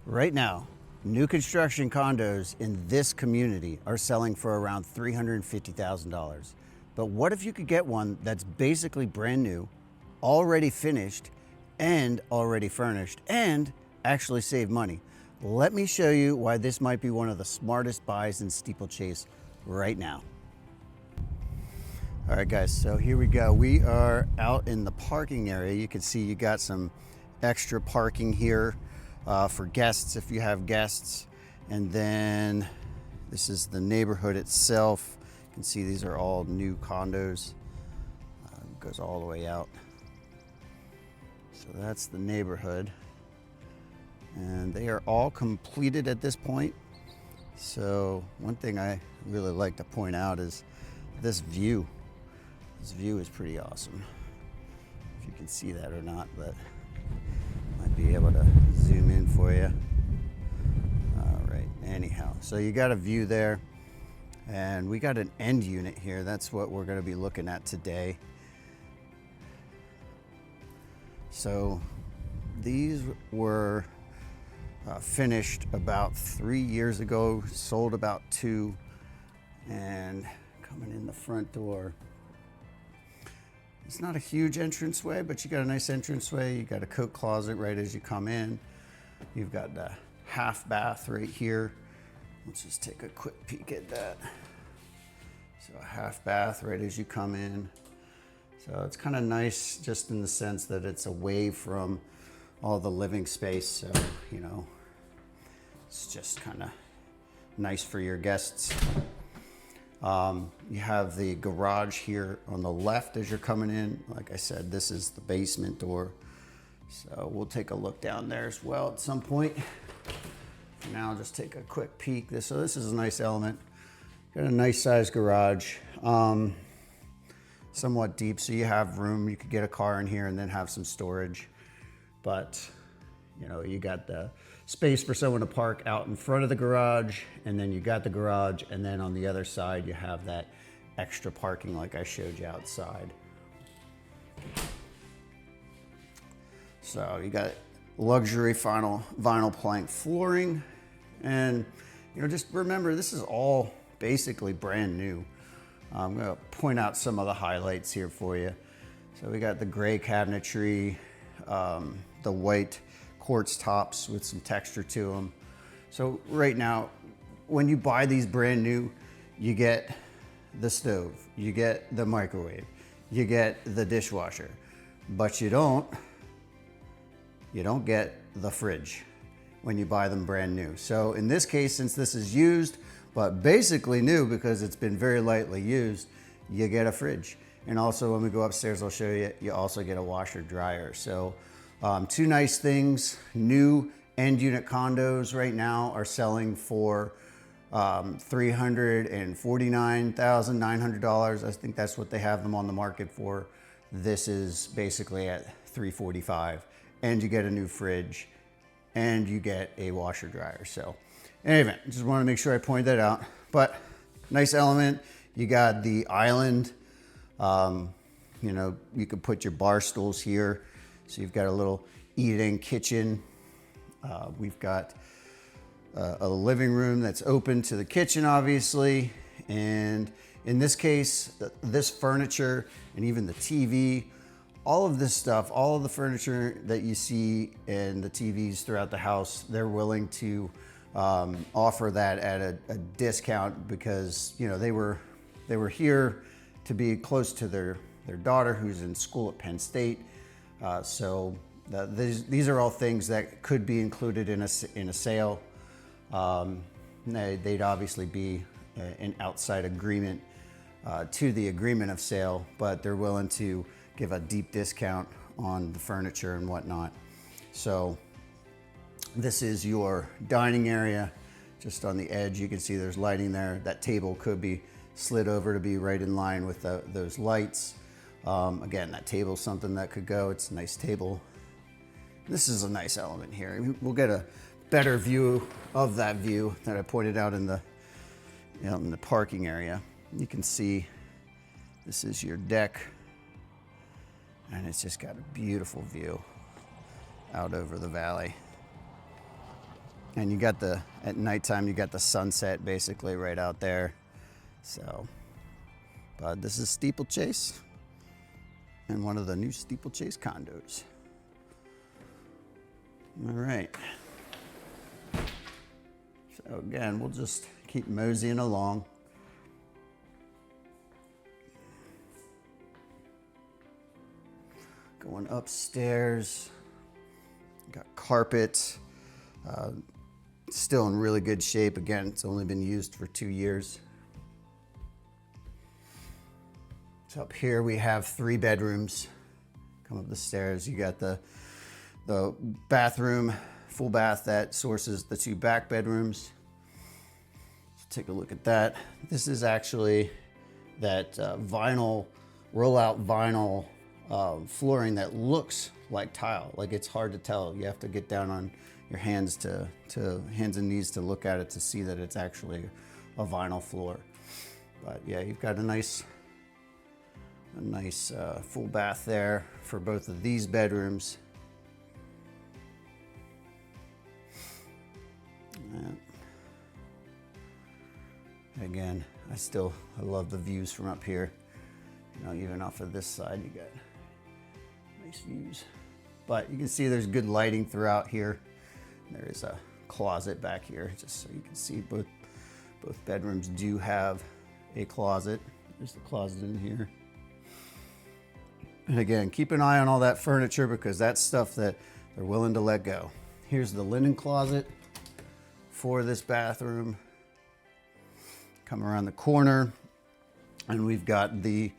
Right now, new construction condos in this community are selling for around $350,000. But what if you could get one that's basically brand new, already finished, and already furnished, and actually save money? Let me show you why this might be one of the smartest buys in Steeplechase right now. All right, guys, so here we go. We are out in the parking area. You can see you got some extra parking here for guests if you have guests. And then this is the neighborhood itself. You can see these are all new condos. It goes all the way out. So that's the neighborhood. And they are all completed at this point. So one thing I really like to point out is this view. This view is pretty awesome. If you can see that or not, but might be able to zoom in for you. All right, anyhow, so you got a view there, and we got an end unit here. That's what we're gonna be looking at today. So these were finished about 3 years ago, sold about 2, and coming in the front door. It's not a huge entranceway, but you got a nice entranceway. You got a coat closet right as you come in. You've got the half bath right here. Let's just take a quick peek at that. So a half bath right as you come in. So it's kind of nice just in the sense that it's away from all the living space. So, you know, it's just kind of nice for your guests. You have the garage here on the left as you're coming in. Like I said, this is the basement door. So we'll take a look down there as well at some point. For now, just take a quick peek. So this is a nice element. Got a nice sized garage, somewhat deep, so you have room. You could get a car in here and then have some storage. But you know, you got the space for someone to park out in front of the garage, and then you got the garage, and then on the other side you have that extra parking like I showed you outside. So you got luxury vinyl plank flooring, and you know, just remember this is all basically brand new. I'm going to point out some of the highlights here for you. So we got the gray cabinetry, the white quartz tops with some texture to them. So right now, when you buy these brand new, you get the stove, you get the microwave, you get the dishwasher, but you don't get the fridge when you buy them brand new. So in this case, since this is used, but basically new because it's been very lightly used, you get a fridge. And also when we go upstairs, I'll show you, you also get a washer dryer. So two nice things. New end unit condos right now are selling for $349,900. I think that's what they have them on the market for. This is basically at $345,000, and you get a new fridge and you get a washer dryer. So anyway, just want to make sure I point that out. But nice element. You got the island. You know, you could put your bar stools here. So you've got a little eat-in kitchen. We've got a living room that's open to the kitchen, obviously. And in this case, this furniture and even the TV, all of this stuff, all of the furniture that you see and the TVs throughout the house, they're willing to offer that at a discount because, you know, they were here to be close to their daughter who's in school at Penn State. So these are all things that could be included in a sale. They'd obviously be an outside agreement to the agreement of sale, but they're willing to give a deep discount on the furniture and whatnot. So this is your dining area. Just on the edge, you can see there's lighting there. That table could be slid over to be right in line with those lights. Again, that table's something that could go. It's a nice table. This is a nice element here. We'll get a better view of that view that I pointed out in the parking area. You can see this is your deck, and it's just got a beautiful view out over the valley. And you got at nighttime, you got the sunset basically right out there. So, but this is Steeplechase and one of the new Steeplechase condos. All right. So again, we'll just keep moseying along. Going upstairs, got carpet, still in really good shape. Again, it's only been used for 2 years. So up here we have 3 bedrooms. Come up the stairs, you got the bathroom, full bath that sources the 2 back bedrooms. So take a look at that. This is actually that vinyl, rollout vinyl flooring that looks like tile. Like, it's hard to tell. You have to get down on your hands hands and knees to look at it to see that it's actually a vinyl floor. But yeah, you've got a nice full bath there for both of these bedrooms. And again, I love the views from up here. You know, even off of this side, you got nice views. But you can see there's good lighting throughout here. There is a closet back here, just so you can see both bedrooms do have a closet. There's the closet in here. And again, keep an eye on all that furniture because that's stuff that they're willing to let go. Here's the linen closet for this bathroom. Come around the corner, and we've got the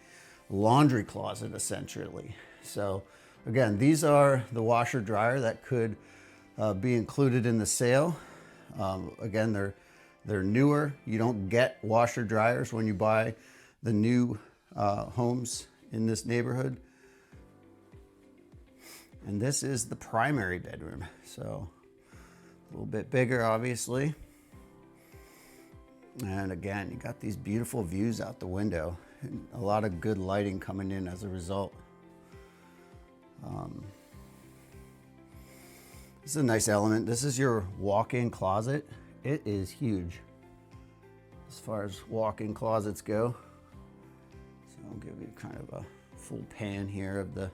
laundry closet essentially. So again, these are the washer dryer that could be included in the sale. Again, they're newer. You don't get washer dryers when you buy the new homes in this neighborhood. And this is the primary bedroom. So a little bit bigger, obviously. And again, you got these beautiful views out the window and a lot of good lighting coming in as a result. This is a nice element. This is your walk-in closet. It is huge as far as walk-in closets go. So I'll give you kind of a full pan here of the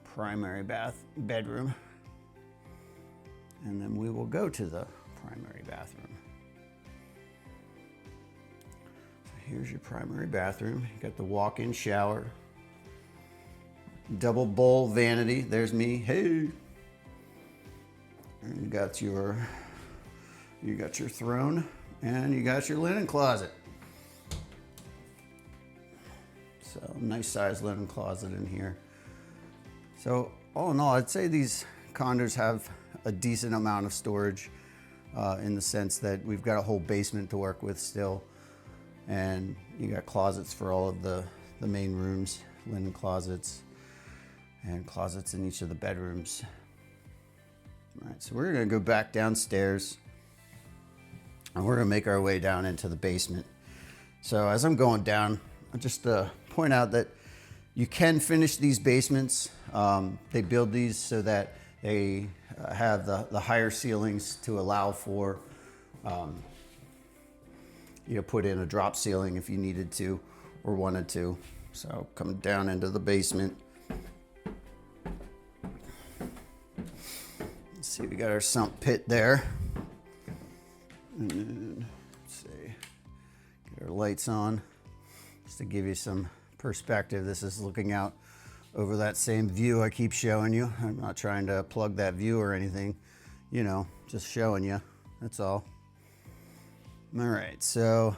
primary bedroom. And then we will go to the primary bathroom. So here's your primary bathroom. You got the walk-in shower, double bowl vanity. There's me. Hey. And you got your throne, and you got your linen closet. So nice size linen closet in here. So all in all, I'd say these condos have a decent amount of storage in the sense that we've got a whole basement to work with still. And you got closets for all of the main rooms, linen closets, and closets in each of the bedrooms. All right, so we're gonna go back downstairs and we're gonna make our way down into the basement. So as I'm going down, I'll just point out that you can finish these basements. They build these so that they have the higher ceilings to allow for put in a drop ceiling if you needed to or wanted to. So come down into the basement. Let's see, we got our sump pit there. And then, let's see, get our lights on just to give you some perspective. This is looking out over that same view I keep showing you. I'm not trying to plug that view or anything, just showing you, that's all. All right, so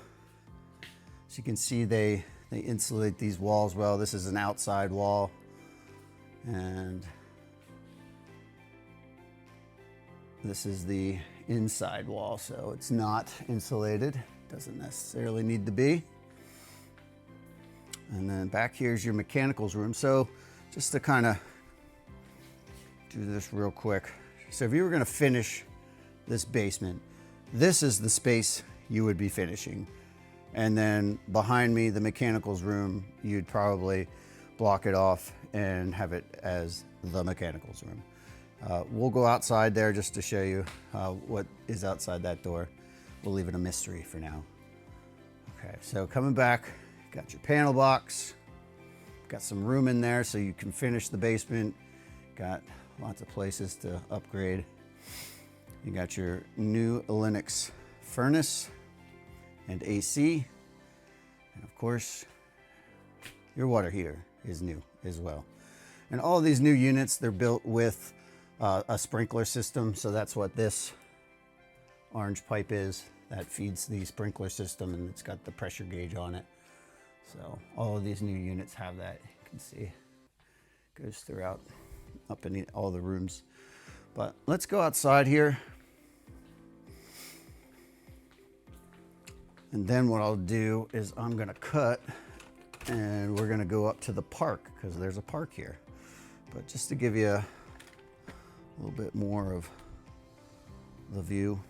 as you can see, they insulate these walls well. This is an outside wall, and this is the inside wall, so it's not insulated. Doesn't necessarily need to be. And then back here's your mechanicals room. So just to kind of do this real quick. So if you were gonna finish this basement, this is the space you would be finishing. And then behind me, the mechanicals room, you'd probably block it off and have it as the mechanicals room. We'll go outside there just to show you what is outside that door. We'll leave it a mystery for now. Okay, so coming back, got your panel box, got some room in there so you can finish the basement. Got lots of places to upgrade. You got your new Linux furnace and AC. And of course, your water heater is new as well. And all of these new units, they're built with a sprinkler system. So that's what this orange pipe is. That feeds the sprinkler system, and it's got the pressure gauge on it. So all of these new units have that. You can see it goes throughout up in all the rooms. But let's go outside here. And then what I'll do is I'm gonna cut and we're gonna go up to the park because there's a park here. But just to give you a little bit more of the view.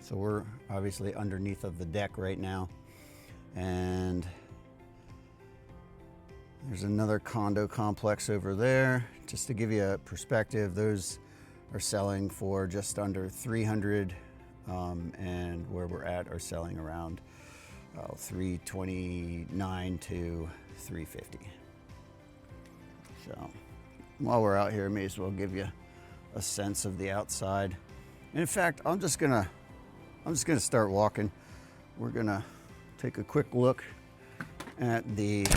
So we're obviously underneath of the deck right now. And there's another condo complex over there. Just to give you a perspective, those are selling for just under 300, and where we're at are selling around 329 to 350. So while we're out here, I may as well give you a sense of the outside. And in fact, I'm just gonna start walking. We're gonna take a quick look at this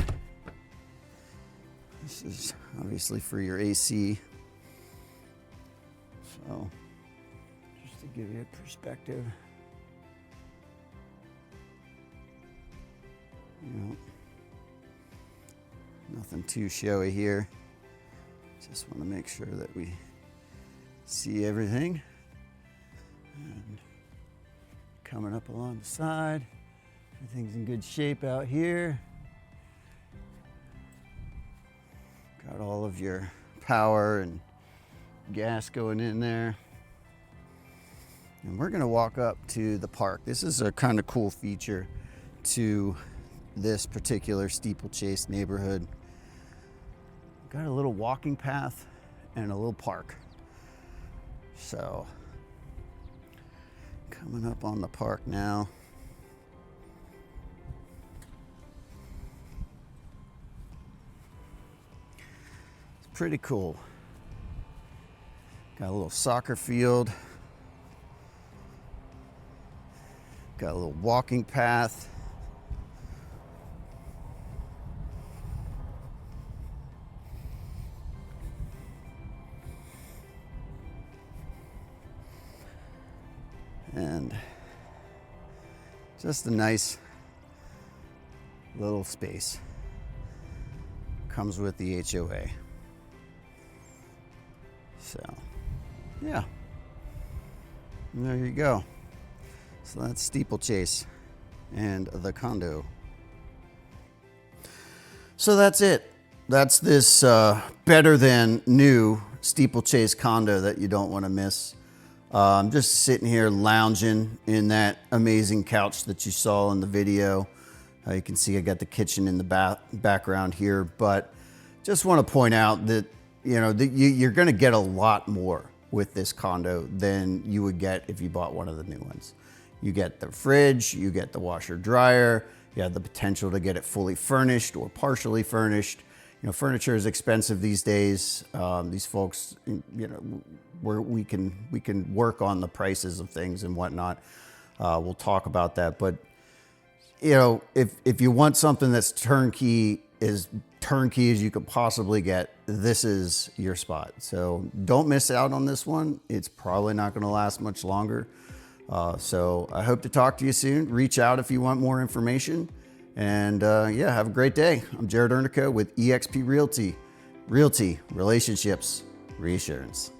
is obviously for your AC. So just to give you a perspective. You know, nothing too showy here. Just want to make sure that we see everything. And coming up along the side, everything's in good shape out here. Got all of your power and gas going in there. And we're gonna walk up to the park. This is a kind of cool feature to this particular Steeplechase neighborhood. Got a little walking path and a little park. So coming up on the park now. It's pretty cool. Got a little soccer field. Got a little walking path. And just a nice little space. Comes with the HOA. So, yeah. And there you go. So that's Steeplechase and the condo. So that's it. That's this better than new Steeplechase condo that you don't want to miss. I'm just sitting here lounging in that amazing couch that you saw in the video. You can see I got the kitchen in the background here, but just want to point out that, you know, you're going to get a lot more with this condo than you would get if you bought one of the new ones. You get the fridge, you get the washer dryer, you have the potential to get it fully furnished or partially furnished. You know, furniture is expensive these days. These folks, you know, we can work on the prices of things and whatnot. We'll talk about that. But, you know, if you want something that's turnkey as you could possibly get, this is your spot. So don't miss out on this one. It's probably not going to last much longer. So I hope to talk to you soon. Reach out if you want more information. And yeah, have a great day. I'm Jared Ernico with eXp Realty. Realty, relationships, reassurance.